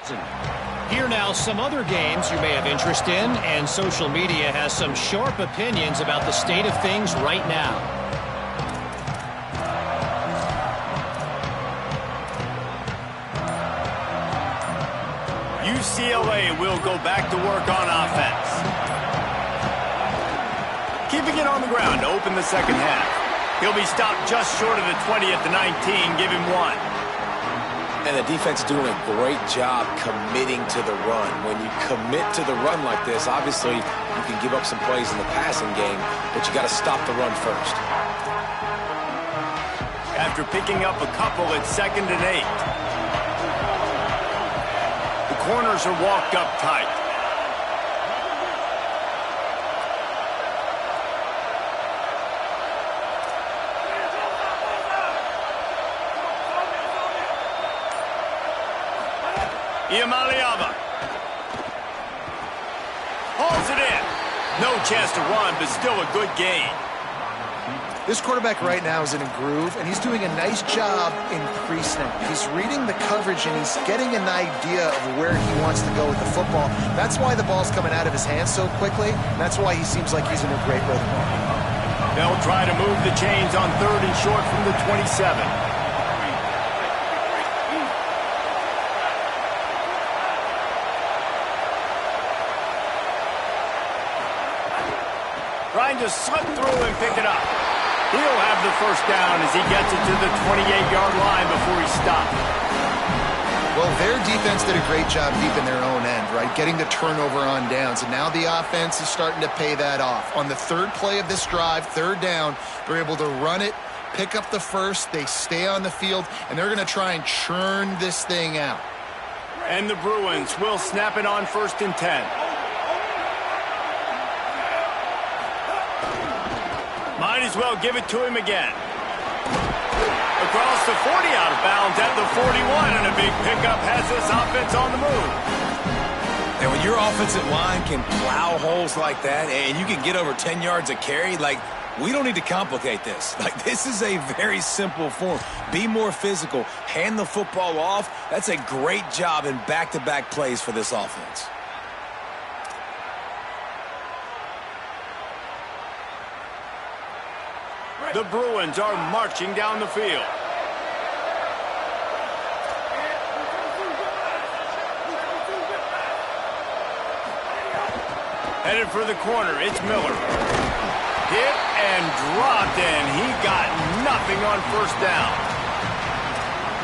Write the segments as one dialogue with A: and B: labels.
A: Boston. Here now, some other games you may have interest in, and social media has some sharp opinions about the state of things right now.
B: UCLA will go back to work on offense. Keeping it on the ground to open the second half. He'll be stopped just short of the 20 at the 19, give him 1.
C: And the defense doing a great job committing to the run. When you commit to the run like this, obviously you can give up some plays in the passing game, but you got to stop the run first.
B: After picking up a couple at 2nd and 8. The corners are walked up tight. Iamaleava hauls it in. No chance to run, but still a good gain.
D: This quarterback right now is in a groove, and he's doing a nice job in pre-snap. He's reading the coverage, and he's getting an idea of where he wants to go with the football. That's why the ball's coming out of his hands so quickly. That's why he seems like he's in a great rhythm.
B: They'll try to move the chains on 3rd and short from the 27. Trying to slip through and pick it up. He'll have the first down as he gets it to the 28-yard line before he's stopped.
D: Well, their defense did a great job deep in their own end, right? Getting the turnover on downs. And now the offense is starting to pay that off. On the 3rd play of this drive, 3rd down, they're able to run it, pick up the first, they stay on the field, and they're going to try and churn this thing out.
B: And the Bruins will snap it on 1st and 10. Might as well give it to him again. Across the 40, out of bounds at the 41, and a big pickup has this offense on the move.
C: And when your offensive line can plow holes like that and you can get over 10 yards a carry, like, we don't need to complicate this. Like, this is a very simple form. Be more physical. Hand the football off. That's a great job in back-to-back plays for this offense.
B: The Bruins are marching down the field. Headed for the corner, it's Miller. Hit and dropped, and he got nothing on 1st down.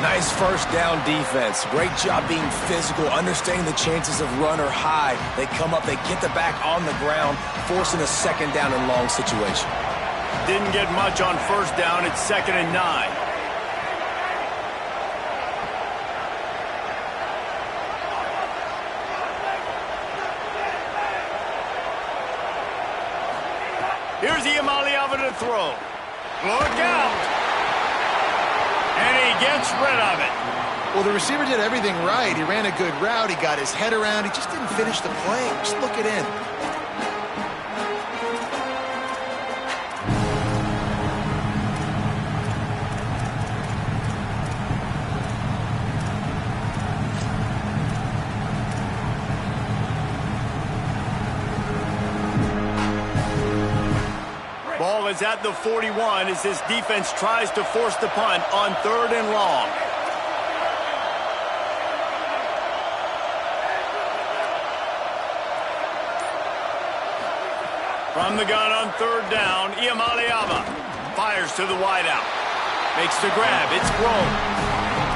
C: Nice 1st down defense. Great job being physical, understanding the chances of run are high. They come up, they get the back on the ground, forcing a 2nd down and long situation.
B: Didn't get much on 1st down. It's 2nd and 9. Here's Iamaleava to throw. Look out. And he gets rid of it.
D: Well, the receiver did everything right. He ran a good route. He got his head around. He just didn't finish the play. Just look it in.
B: Ball is at the 41 as his defense tries to force the punt on 3rd and long. From the gun on 3rd down, Iamaleava fires to the wideout. Makes the grab. It's Grohl.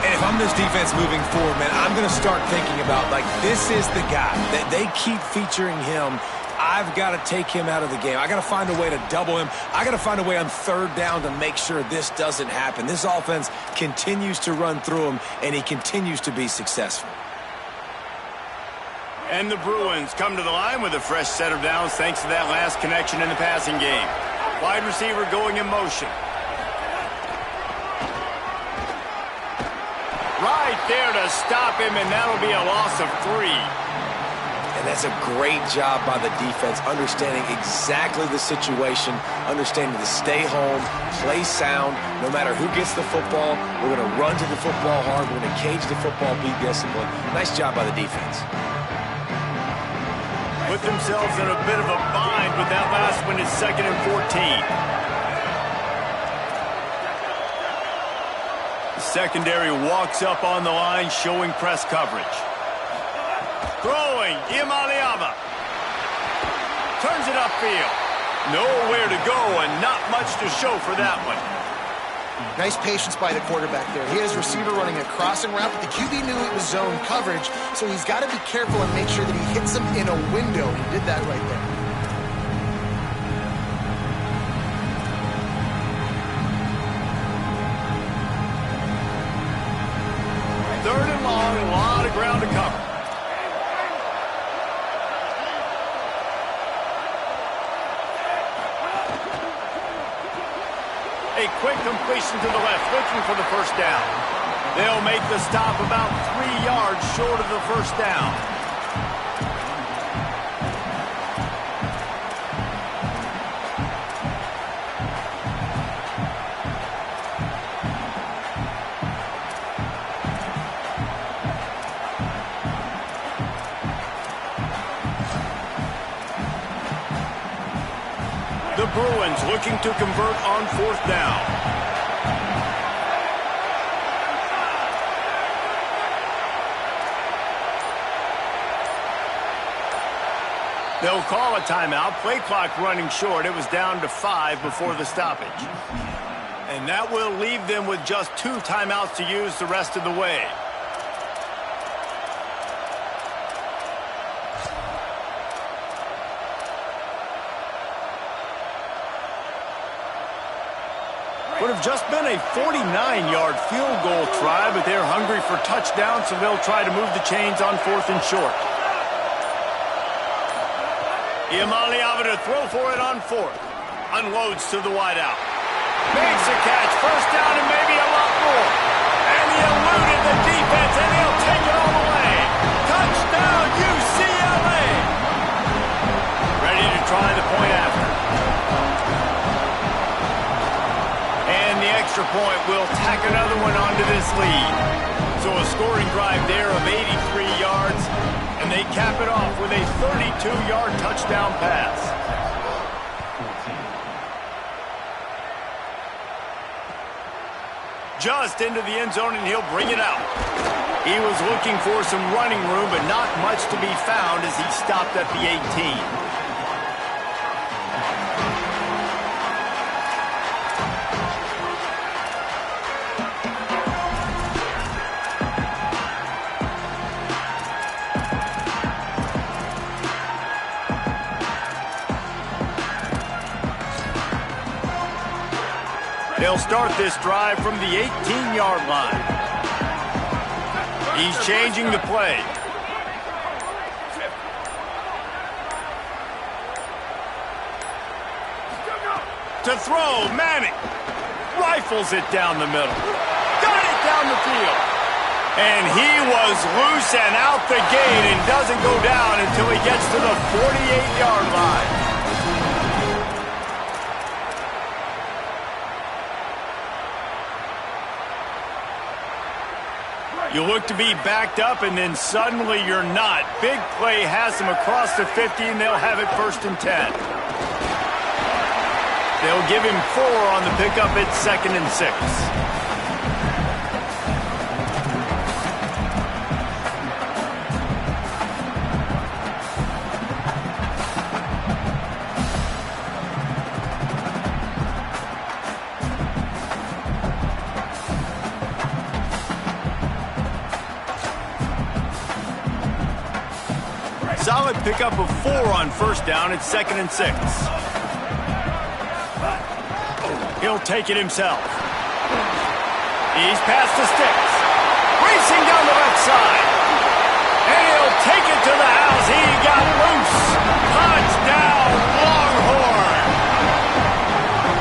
C: And if I'm this defense moving forward, man, I'm going to start thinking about, like, this is the guy. They keep featuring him. I've got to take him out of the game. I got to find a way to double him. I got to find a way on 3rd down to make sure this doesn't happen. This offense continues to run through him, and he continues to be successful.
B: And the Bruins come to the line with a fresh set of downs thanks to that last connection in the passing game. Wide receiver going in motion. Right there to stop him, and that'll be a loss of 3.
C: And that's a great job by the defense, understanding exactly the situation, understanding to stay home, play sound. No matter who gets the football, we're going to run to the football hard. We're going to cage the football, be disciplined. Nice job by the defense.
B: Put themselves in a bit of a bind with that last one. It's 2nd and 14. The secondary walks up on the line, showing press coverage. Throwing, Ncaa. Turns it upfield. Nowhere to go and not much to show for that one.
D: Nice patience by the quarterback there. He had his receiver running a crossing route, but the QB knew it was zone coverage, so he's got to be careful and make sure that he hits him in a window. He did that right there.
B: 3rd and long, a lot of ground to cover. A quick completion to the left, looking for the first down. They'll make the stop about 3 yards short of the first down. The Bruins looking to convert on 4th down. They'll call a timeout. Play clock running short. It was down to 5 before the stoppage. And that will leave them with just 2 timeouts to use the rest of the way. Would have just been a 49-yard field goal try, but they're hungry for touchdowns, so they'll try to move the chains on 4th and short. Ncaa to throw for it on 4th. Unloads to the wideout. Makes a catch. First down and maybe a lot more. And he eluded the defense, and he'll take it all the way. Touchdown, UCLA! Ready to try the point after. And the extra point will tack another one onto this lead. So a scoring drive there of 83 yards, and they cap it off with a 32-yard touchdown pass. Just into the end zone, and he'll bring it out. He was looking for some running room, but not much to be found as he stopped at the 18. They'll start this drive from the 18-yard line. He's changing the play. To throw, Manning rifles it down the middle. Got it down the field. And he was loose and out the gate and doesn't go down until he gets to the 48-yard line. You look to be backed up, and then suddenly you're not. Big play has them across the 50, and they'll have it 1st and 10. They'll give him 4 on the pickup. It's 2nd and 6. Solid pickup of 4 on 1st down. It's 2nd and 6. He'll take it himself. He's past the sticks. Racing down the left side. And he'll take it to the house. He got loose. Touchdown, Longhorn.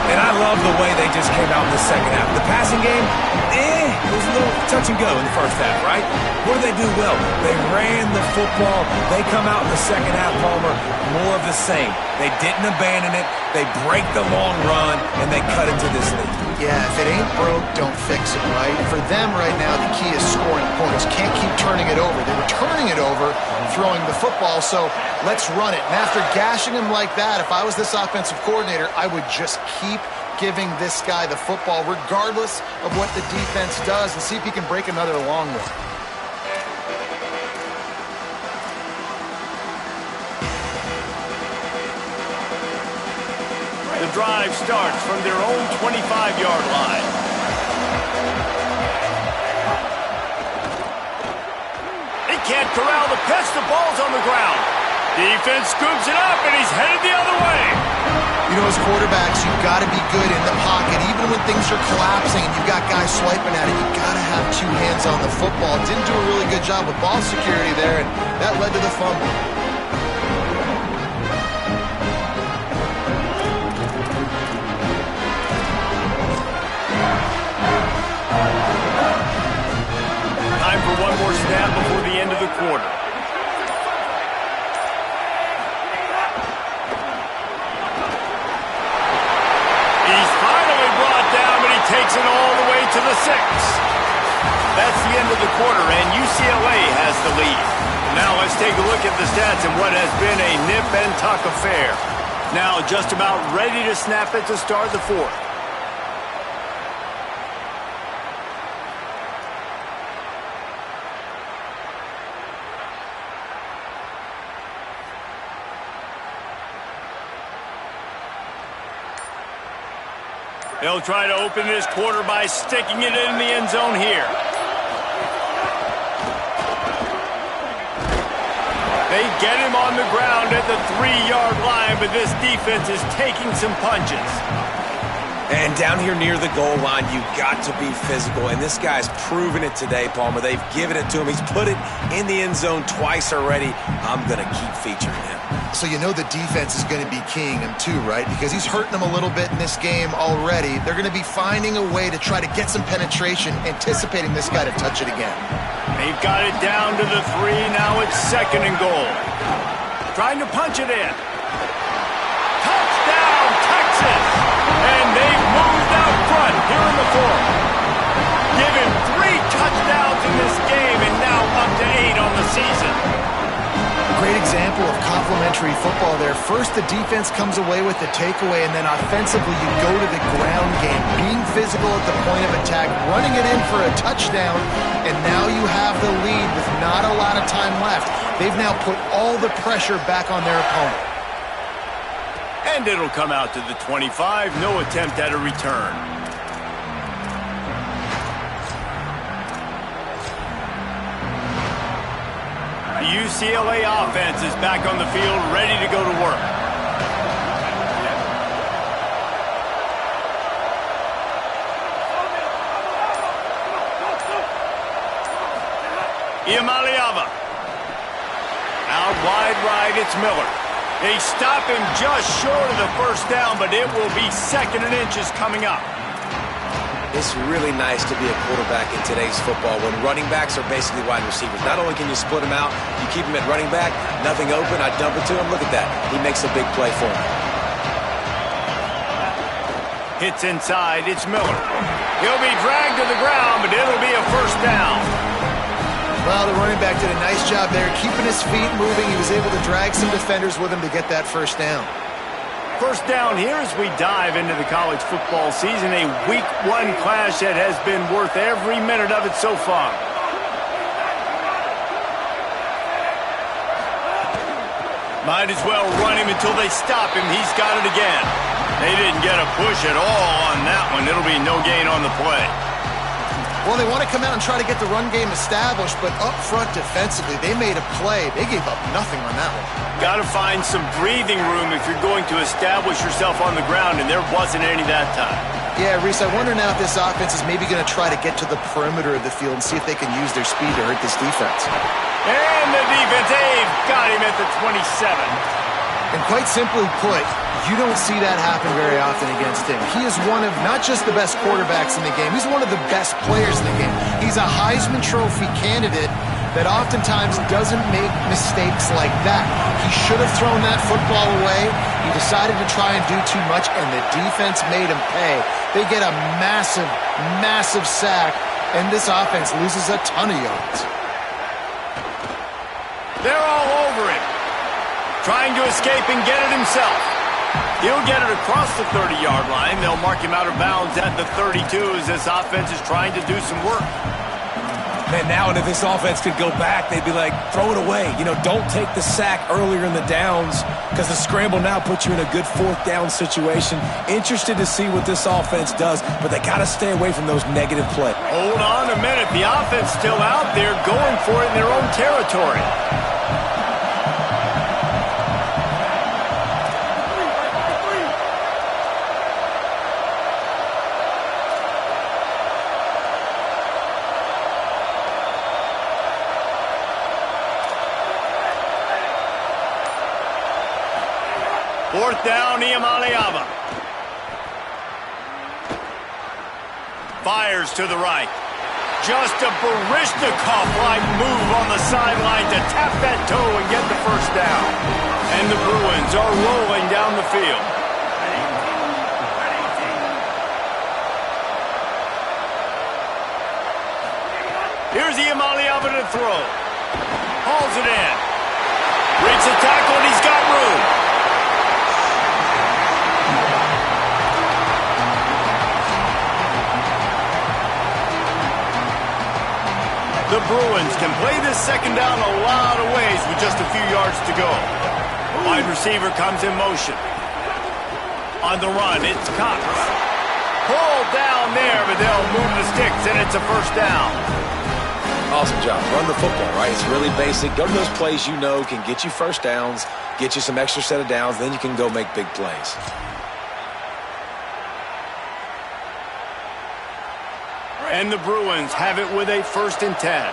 C: And I love the way they just came out in the second half. The passing game, it was a little touch and go in the first half, right? What did they do well? They ran the football. They come out in the second half, Palmer, more of the same. They didn't abandon it. They break the long run, and they cut into this lead.
D: Yeah, if it ain't broke, don't fix it, right? For them right now, the key is scoring points. Can't keep turning it over. They were turning it over, throwing the football, so let's run it. And after gashing him like that, if I was this offensive coordinator, I would just keep giving this guy the football, regardless of what the defense does, and see if he can break another long one.
B: The drive starts from their own 25-yard line. They can't corral the pitch. The ball's on the ground. Defense scoops it up, and he's headed the other way.
D: You know, as quarterbacks, you've got to be good in the pocket. Even when things are collapsing and you've got guys swiping at it, you've got to have two hands on the football. Didn't do a really good job with ball security there, and that led to the fumble.
B: Time for one more snap before the end of the quarter. He's finally brought down, but he takes it all the way to the 6. That's the end of the quarter, and UCLA has the lead. Now let's take a look at the stats in what has been a nip and tuck affair. Now just about ready to snap it to start the fourth. They'll try to open this quarter by sticking it in the end zone here. They get him on the ground at the 3-yard line, but this defense is taking some punches.
C: And down here near the goal line, you got to be physical. And this guy's proven it today, Palmer. They've given it to him. He's put it in the end zone twice already. I'm going to keep featuring him.
D: So you know the defense is going to be keying him too, right? Because he's hurting them a little bit in this game already. They're going to be finding a way to try to get some penetration, anticipating this guy to touch it again.
B: They've got it down to the 3. Now it's 2nd and goal. Trying to punch it in. Touchdown, Texas! And they've moved out front here in the 4th. Give him 3 touchdowns in this game, and now up to 8 on the season.
D: Great example of complementary football there. First, the defense comes away with the takeaway, and then offensively, you go to the ground game, being physical at the point of attack, running it in for a touchdown, and now you have the lead with not a lot of time left. They've now put all the pressure back on their opponent.
B: And it'll come out to the 25. No attempt at a return. The UCLA offense is back on the field, ready to go to work. Iamaleava. Out wide right, it's Miller. They stop him just short of the first down, but it will be 2nd and inches coming up.
C: It's really nice to be a quarterback in today's football when running backs are basically wide receivers. Not only can you split them out, you keep them at running back, nothing open, I dump it to him. Look at that. He makes a big play for him.
B: Hits inside, it's Miller. He'll be dragged to the ground, but it'll be a first down.
D: Well, the running back did a nice job there, keeping his feet moving. He was able to drag some defenders with him to get that first down.
B: First down here as we dive into the college football season, a Week 1 clash that has been worth every minute of it so far. Might as well run him until they stop him. He's got it again. They didn't get a push at all on that one. It'll be no gain on the play.
D: Well, they want to come out and try to get the run game established, but up front defensively, they made a play. They gave up nothing on that one.
B: Got to find some breathing room if you're going to establish yourself on the ground, and there wasn't any that time.
D: Yeah, Reese, I wonder now if this offense is maybe going to try to get to the perimeter of the field and see if they can use their speed to hurt this defense.
B: And the defense, they've got him at the 27.
D: And quite simply put, You don't see that happen very often against him. He is one of not just the best quarterbacks in the game, he's one of the best players in the game. He's a Heisman Trophy candidate that oftentimes doesn't make mistakes like that. He should have thrown that football away. He decided to try and do too much, and the defense made him pay. They get a massive, massive sack, and this offense loses a ton of yards.
B: They're all over him, trying to escape and get it himself. He'll get it across the 30-yard line. They'll mark him out of bounds at the 32 as this offense is trying to do some work.
C: Man, now if this offense could go back, they'd be like, throw it away. You know, don't take the sack earlier in the downs because the scramble now puts you in a good fourth down situation. Interested to see what this offense does, but they got to stay away from those negative plays.
B: Hold on a minute. The offense still out there going for it in their own territory. Fourth down, Ncaa. Fires to the right. Just a Baryshnikov-like move on the sideline to tap that toe and get the first down. And the Bruins are rolling down the field. Here's Ncaa to throw. Hauls it in. Breaks a tackle and he's got room. The Bruins can play this second down a lot of ways with just a few yards to go. Wide receiver comes in motion. On the run, it's Cox. Pulled down there, but they'll move the sticks, and it's a first down.
C: Awesome job. Run the football, right? It's really basic. Go to those plays you know can get you first downs, get you some extra set of downs, then you can go make big plays.
B: And the Bruins have it with a 1st and 10.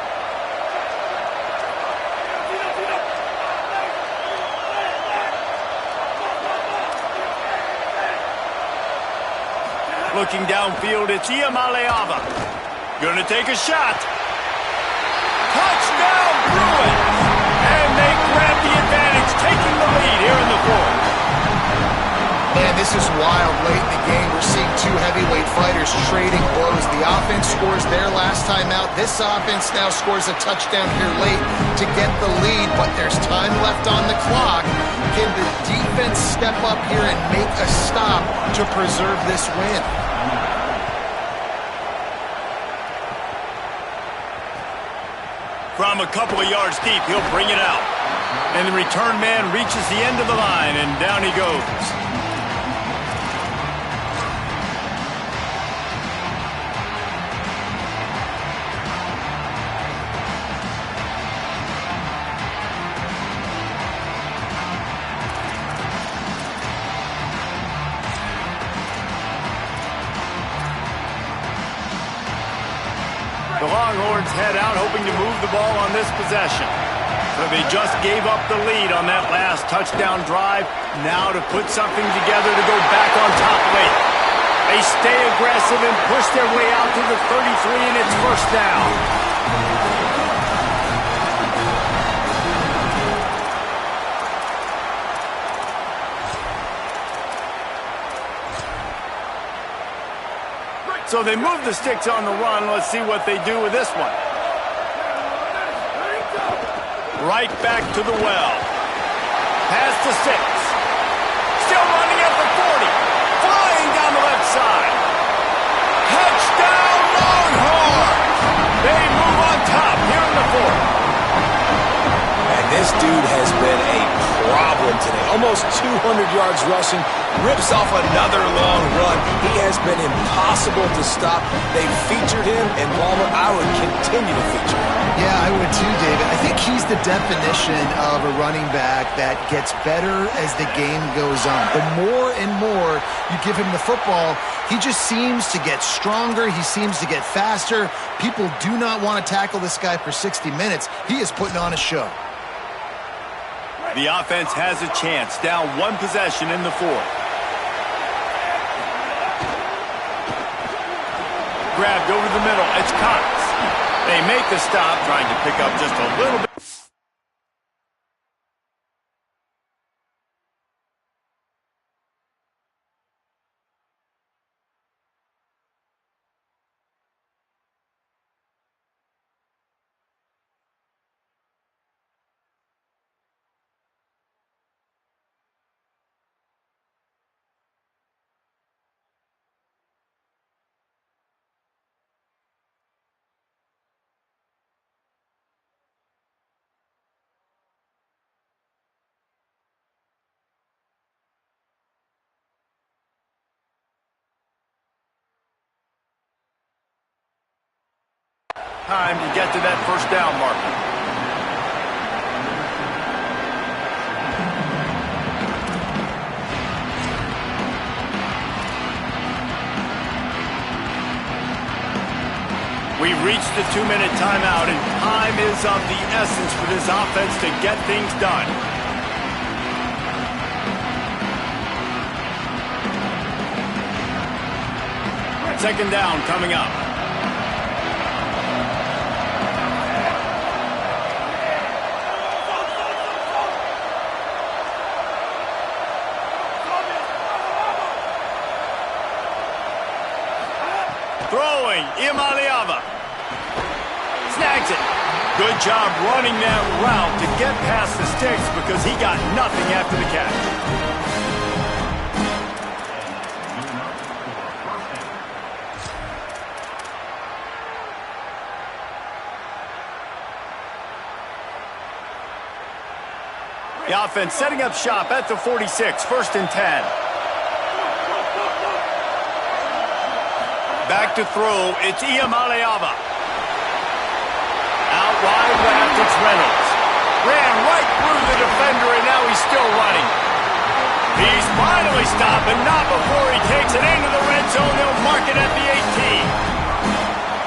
B: Looking downfield, it's Ncaa. Going to take a shot. Touchdown, Bruins! And they grab the advantage, taking the lead here in the fourth.
D: Man, this is wild. Late in the game, we're seeing two heavyweight fighters trading blows. The offense scores their last time out. This offense now scores a touchdown here late to get the lead, but there's time left on the clock. Can the defense step up here and make a stop to preserve this win?
B: From a couple of yards deep, he'll bring it out. And the return man reaches the end of the line, and down he goes. The Longhorns head out, hoping to move the ball on this possession. So they just gave up the lead on that last touchdown drive. Now to put something together to go back on top late. They stay aggressive and push their way out to the 33, and it's first down. So they move the sticks on the run. Let's see what they do with this one. Right back to the well. Past the 6. Still running at the 40. Flying down the left side. Touchdown, Longhorns! They move on top here in the fourth.
C: And this dude has been a problem today. Almost 200 yards rushing. Rips off another long run. He has been impossible to stop. They've featured him, and Palmer, I would continue to feature him.
D: Yeah, I would too, David. I think he's the definition of a running back that gets better as the game goes on. The more and more you give him the football, he just seems to get stronger. He seems to get faster. People do not want to tackle this guy for 60 minutes. He is putting on a show.
B: The offense has a chance, down one possession in the fourth. Grabbed over the middle. It's Cox. They make the stop, trying to pick up just a little bit. Time to get to that first down marker. We've reached the 2-minute timeout, and time is of the essence for this offense to get things done. Second down coming up. Throwing, Ncaa. Snags it. Good job running that route to get past the sticks because he got nothing after the catch. The offense setting up shop at the 46, 1st and 10. Back to throw, it's Ncaa. Out wide left, it's Reynolds. Ran right through the defender, and now he's still running. He's finally stopped, but not before he takes it into the red zone. They'll mark it at the 18.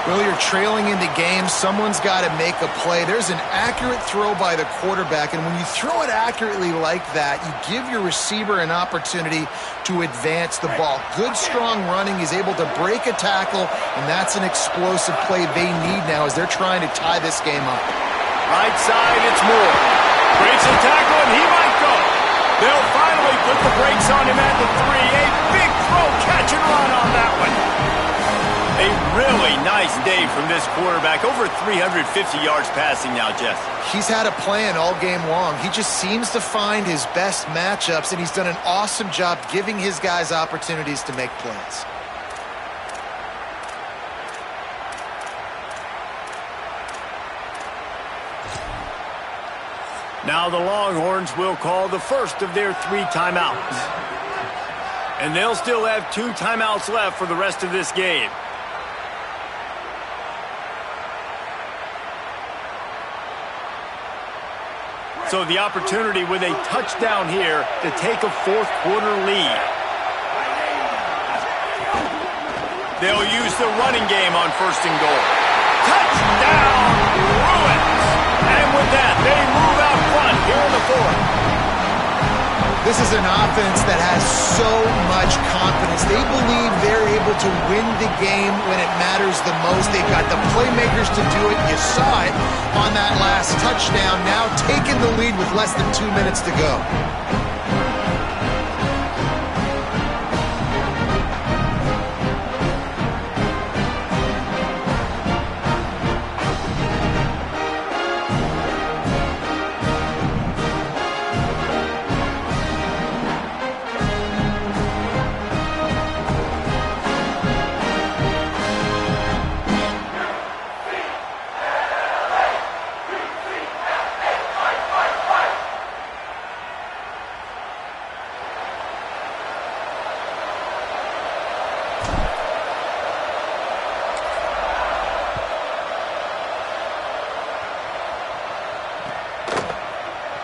D: Well, you're trailing in the game. Someone's got to make a play. There's an accurate throw by the quarterback, and when you throw it accurately like that, you give your receiver an opportunity to advance the ball. Good, strong running. He's able to break a tackle, and that's an explosive play they need now as they're trying to tie this game up.
B: Right side, it's Moore. Breaks a tackle, and he might go. They'll finally put the brakes on him at the 3. A big throw, catch and run on that one. A really nice day from this quarterback. Over 350 yards passing now, Jeff.
D: He's had a plan all game long. He just seems to find his best matchups, and he's done an awesome job giving his guys opportunities to make plays.
B: Now the Longhorns will call the first of their 3 timeouts. And they'll still have 2 timeouts left for the rest of this game. So the opportunity with a touchdown here to take a 4th quarter lead. They'll use the running game on 1st and goal. Touchdown, Bruins! And with that, they move out front here in the 4th.
D: This is an offense that has so much confidence. They believe they're able to win the game when it matters the most. They've got the playmakers to do it. You saw it on that last touchdown. Now taking the lead with less than 2 minutes to go.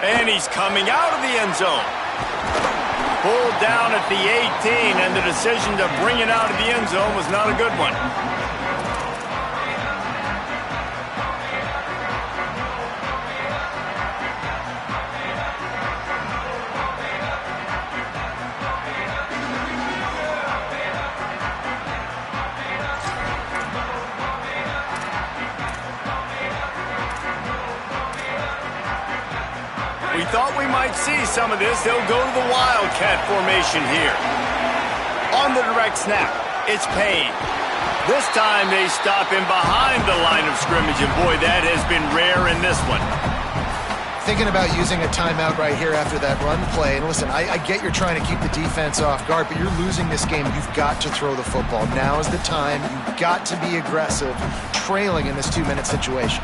B: And he's coming out of the end zone. Pulled down at the 18, and the decision to bring it out of the end zone was not a good one. thought we might see some of this. They'll go to the Wildcat formation here. On the direct snap, it's Payne. This time they stop him behind the line of scrimmage, and boy, that has been rare in this one.
D: Thinking about using a timeout right here after that run play. And listen, I get you're trying to keep the defense off guard, but you're losing this game. You've got to throw the football. Now is the time. You've got to be aggressive, trailing in this 2-minute situation.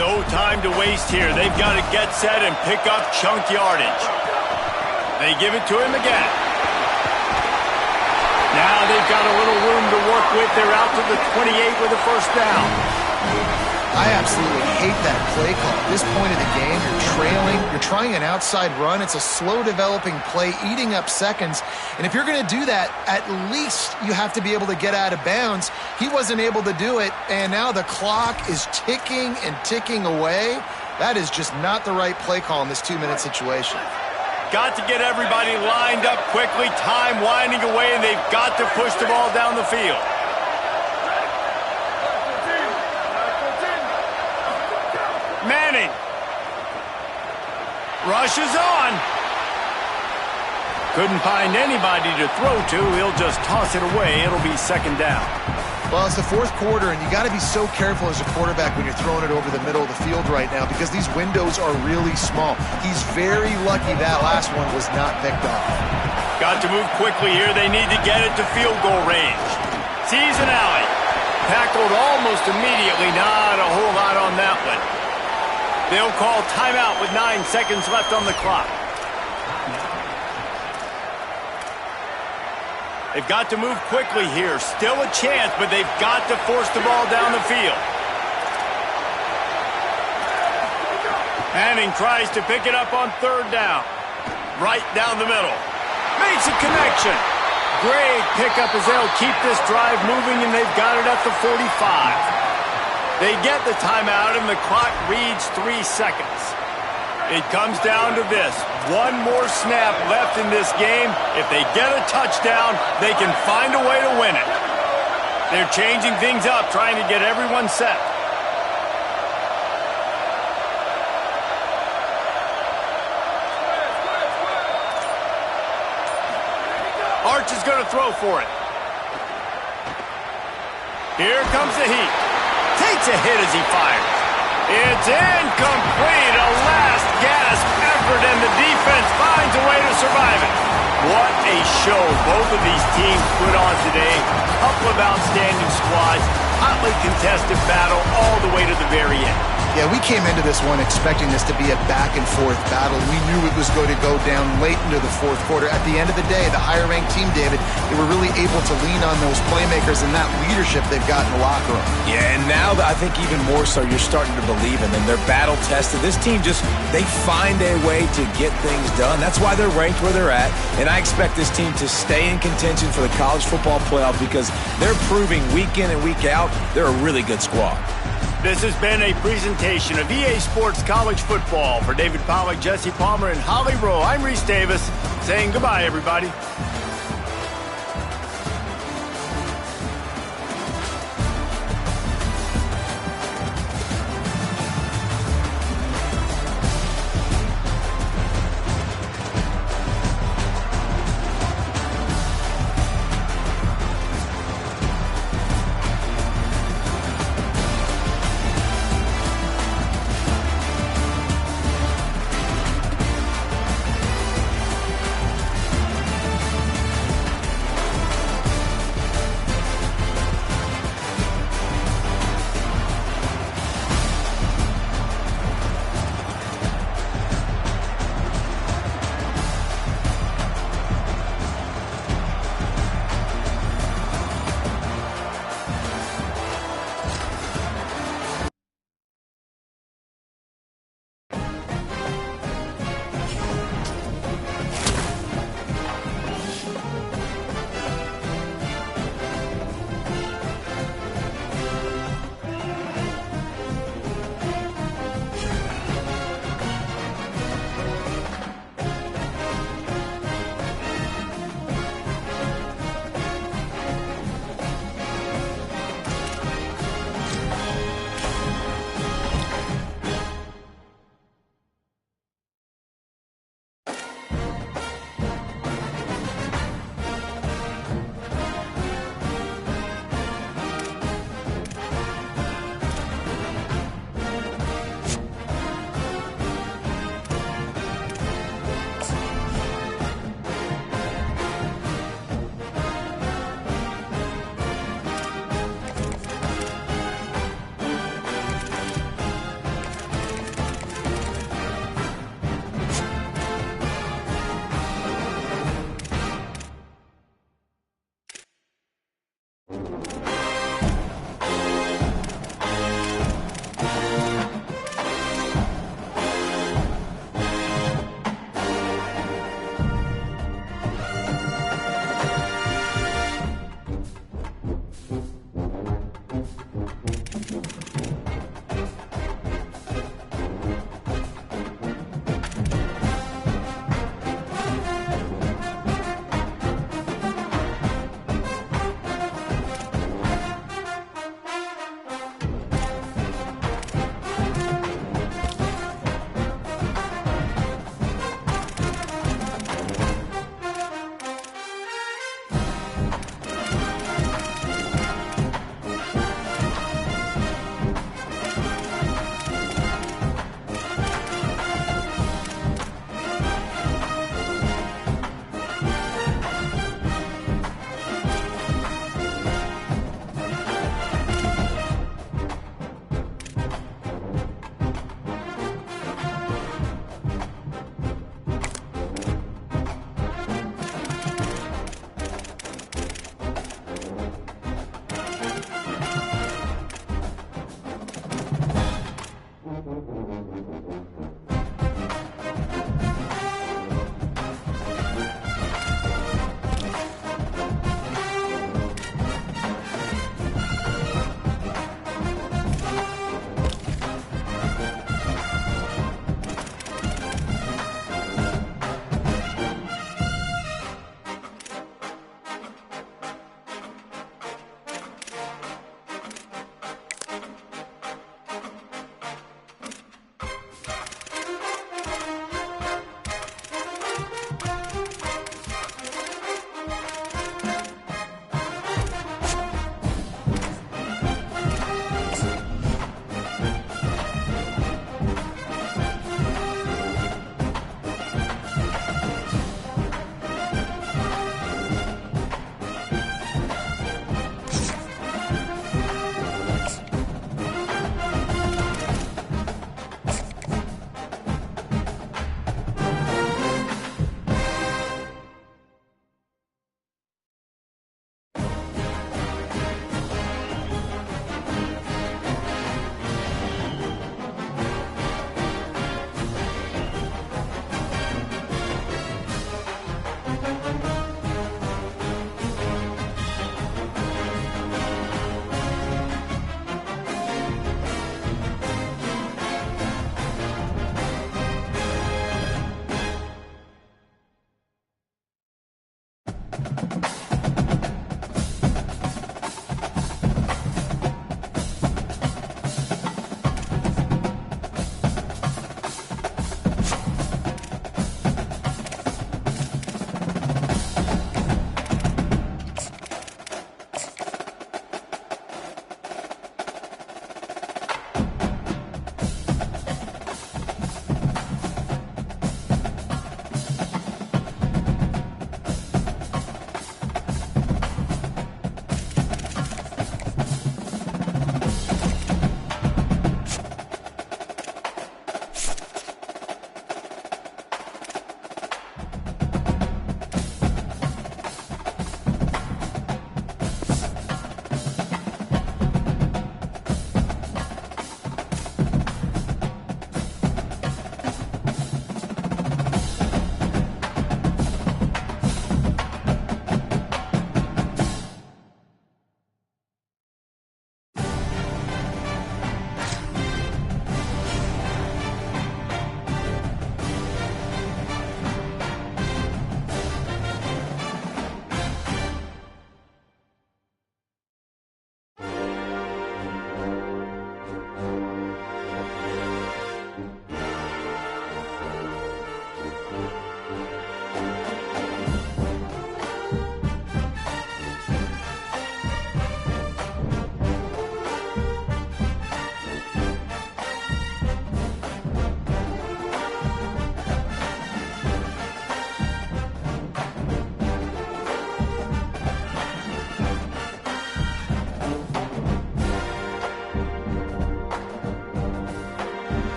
B: No time to waste here. They've got to get set and pick up chunk yardage. They give it to him again. Now they've got a little room to work with. They're out to the 28 with a first down.
D: I absolutely hate that play call. At this point of the game, you're trailing. You're trying an outside run. It's a slow-developing play, eating up seconds. And if you're going to do that, at least you have to be able to get out of bounds. He wasn't able to do it, and now the clock is ticking and ticking away. That is just not the right play call in this 2-minute situation.
B: Got to get everybody lined up quickly. Time winding away, and they've got to push the ball down the field. Manning rushes on. Couldn't find anybody to throw to. He'll just toss it away. It'll be second down.
D: Well, it's the fourth quarter, and you got to be so careful as a quarterback when you're throwing it over the middle of the field right now because these windows are really small. He's very lucky that last one was not picked off.
B: Got to move quickly here. They need to get it to field goal range. Sees an alley. Tackled almost immediately. Not a whole lot on that one. They'll call timeout with 9 seconds left on the clock. They've got to move quickly here. Still a chance, but they've got to force the ball down the field. Manning tries to pick it up on third down. Right down the middle. Makes a connection. Great pickup as they'll keep this drive moving, and they've got it at the 45. They get the timeout, and the clock reads 3 seconds. It comes down to this. One more snap left in this game. If they get a touchdown, they can find a way to win it. They're changing things up, trying to get everyone set. Arch is going to throw for it. Here comes the heat. Takes a hit as he fires. It's incomplete. A last gasp effort, and the defense finds a way to survive it. What a show both of these teams put on today. Couple of outstanding squads. Hotly contested battle all the way to the very end.
D: Yeah, we came into this one expecting this to be a back-and-forth battle. We knew it was going to go down late into the fourth quarter. At the end of the day, the higher-ranked team, David, they were really able to lean on those playmakers and that leadership they've got in the locker room.
C: Yeah, and now I think even more so, you're starting to believe in them. They're battle-tested. This team they find a way to get things done. That's why they're ranked where they're at, and I expect this team to stay in contention for the college football playoff because they're proving week in and week out they're a really good squad.
B: This has been a presentation of EA Sports College Football. For David Pollack, Jesse Palmer, and Holly Rowe, I'm Reese Davis saying goodbye, everybody.